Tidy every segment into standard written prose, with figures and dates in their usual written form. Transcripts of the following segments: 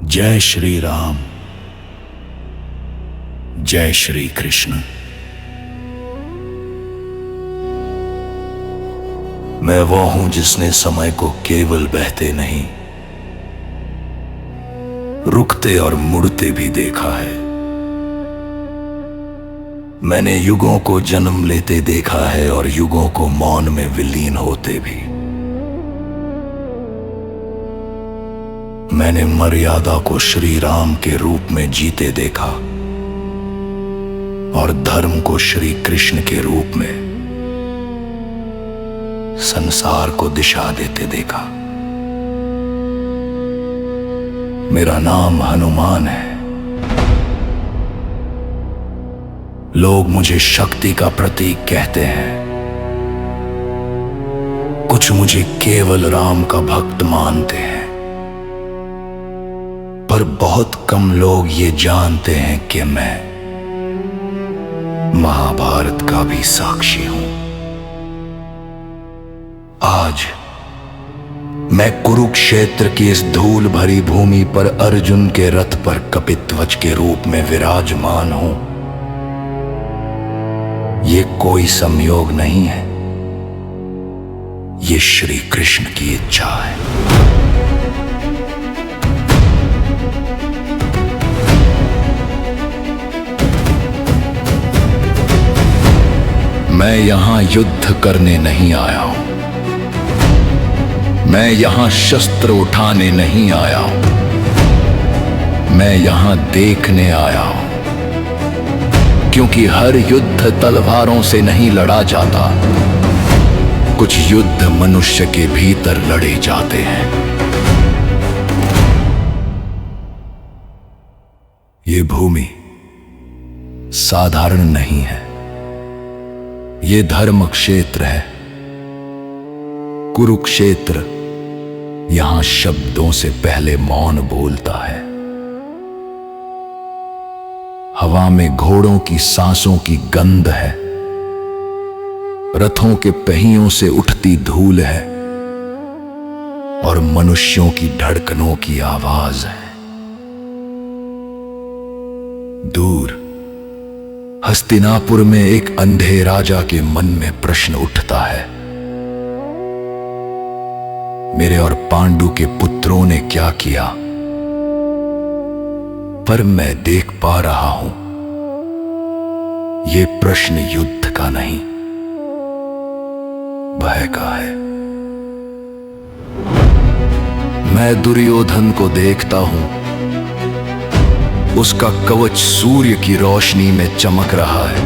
जय श्री राम, जय श्री कृष्ण। मैं वो हूं जिसने समय को केवल बहते नहीं, रुकते और मुड़ते भी देखा है। मैंने युगों को जन्म लेते देखा है और युगों को मौन में विलीन होते भी। मैंने मर्यादा को श्री राम के रूप में जीते देखा और धर्म को श्री कृष्ण के रूप में संसार को दिशा देते देखा। मेरा नाम हनुमान है। लोग मुझे शक्ति का प्रतीक कहते हैं, कुछ मुझे केवल राम का भक्त मानते हैं, पर बहुत कम लोग ये जानते हैं कि मैं महाभारत का भी साक्षी हूं। आज मैं कुरुक्षेत्र की इस धूल भरी भूमि पर अर्जुन के रथ पर कपिध्वज के रूप में विराजमान हूं। ये कोई संयोग नहीं है, ये श्री कृष्ण की इच्छा है। मैं यहां युद्ध करने नहीं आया हूं, मैं यहां शस्त्र उठाने नहीं आया हूं, मैं यहां देखने आया हूं। क्योंकि हर युद्ध तलवारों से नहीं लड़ा जाता, कुछ युद्ध मनुष्य के भीतर लड़े जाते हैं। ये भूमि साधारण नहीं है, ये धर्म क्षेत्र है। कुरुक्षेत्र यहां शब्दों से पहले मौन बोलता है। हवा में घोड़ों की सांसों की गंध है, रथों के पहियों से उठती धूल है और मनुष्यों की धड़कनों की आवाज है। दूर हस्तिनापुर में एक अंधे राजा के मन में प्रश्न उठता है, मेरे और पांडु के पुत्रों ने क्या किया? पर मैं देख पा रहा हूं, ये प्रश्न युद्ध का नहीं, भय का है। मैं दुर्योधन को देखता हूं, उसका कवच सूर्य की रोशनी में चमक रहा है,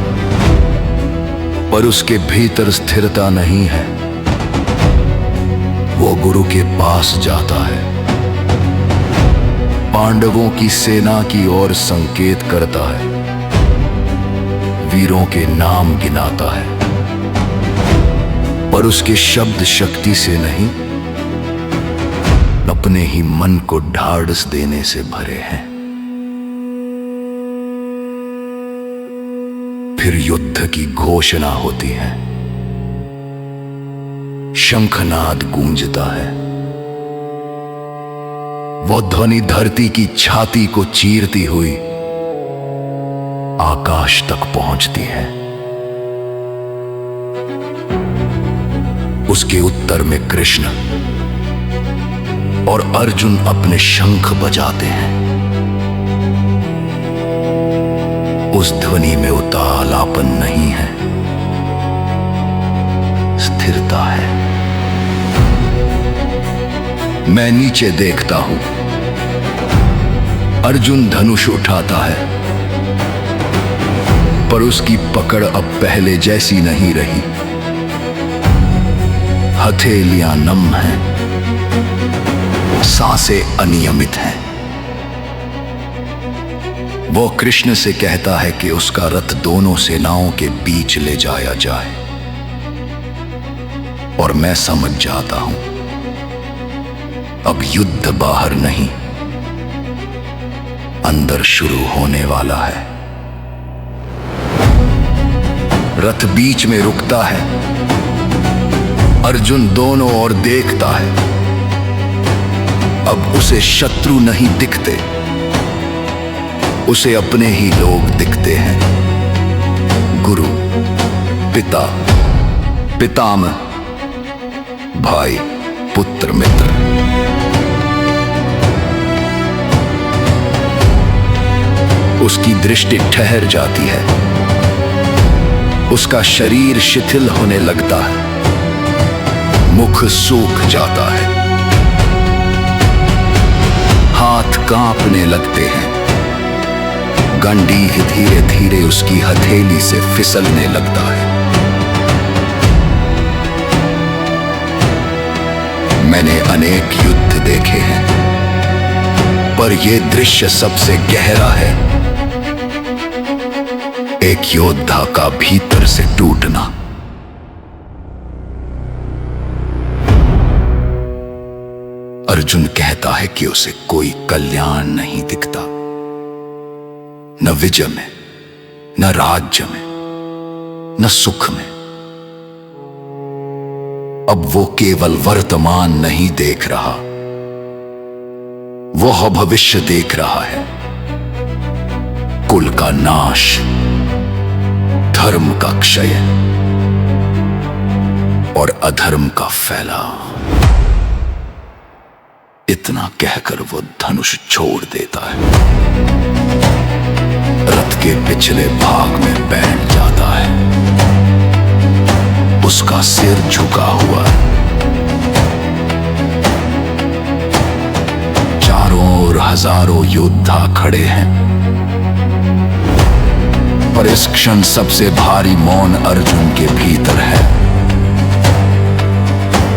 पर उसके भीतर स्थिरता नहीं है। वो गुरु के पास जाता है, पांडवों की सेना की ओर संकेत करता है, वीरों के नाम गिनाता है, पर उसके शब्द शक्ति से नहीं, अपने ही मन को ढाढ़स देने से भरे हैं। फिर युद्ध की घोषणा होती है, शंखनाद गूंजता है। वो ध्वनि धरती की छाती को चीरती हुई आकाश तक पहुंचती है। उसके उत्तर में कृष्ण और अर्जुन अपने शंख बजाते हैं। उस ध्वनि में उतालापन नहीं है, स्थिरता है। मैं नीचे देखता हूं, अर्जुन धनुष उठाता है, पर उसकी पकड़ अब पहले जैसी नहीं रही। हथेलियां नम हैं, सांसें अनियमित हैं। वो कृष्ण से कहता है कि उसका रथ दोनों सेनाओं के बीच ले जाया जाए, और मैं समझ जाता हूं, अब युद्ध बाहर नहीं, अंदर शुरू होने वाला है। रथ बीच में रुकता है, अर्जुन दोनों ओर देखता है। अब उसे शत्रु नहीं दिखते, उसे अपने ही लोग दिखते हैं। गुरु, पिता, पितामह, भाई, पुत्र, मित्र। उसकी दृष्टि ठहर जाती है, उसका शरीर शिथिल होने लगता है, मुख सूख जाता है, हाथ कांपने लगते हैं, गंडीह धीरे धीरे उसकी हथेली से फिसलने लगता है। मैंने अनेक युद्ध देखे हैं, पर यह दृश्य सबसे गहरा है। एक योद्धा का भीतर से टूटना। अर्जुन कहता है कि उसे कोई कल्याण नहीं दिखता, न विजय में, न राज्य में, न सुख में। अब वो केवल वर्तमान नहीं देख रहा, वह भविष्य देख रहा है। कुल का नाश, धर्म का क्षय और अधर्म का फैलाव। इतना कहकर वो धनुष छोड़ देता है, रथ के पिछले भाग में बैठ जाता है। उसका सिर झुका हुआ है, चारों ओर हजारों योद्धा खड़े हैं, पर इस क्षण सबसे भारी मौन अर्जुन के भीतर है।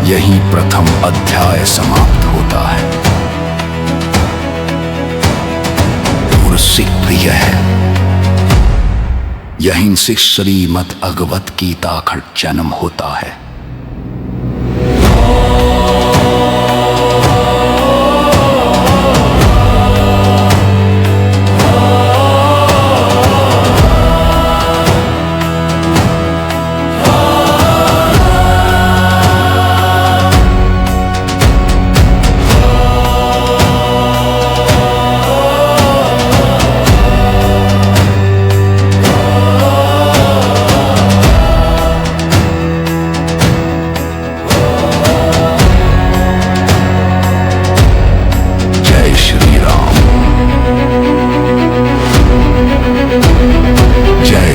यही प्रथम अध्याय समाप्त होता है। और सिख प्रिय है, यहीं से श्रीमद् भगवत गीता का जन्म होता है।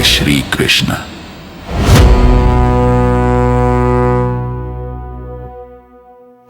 Shri Krishna।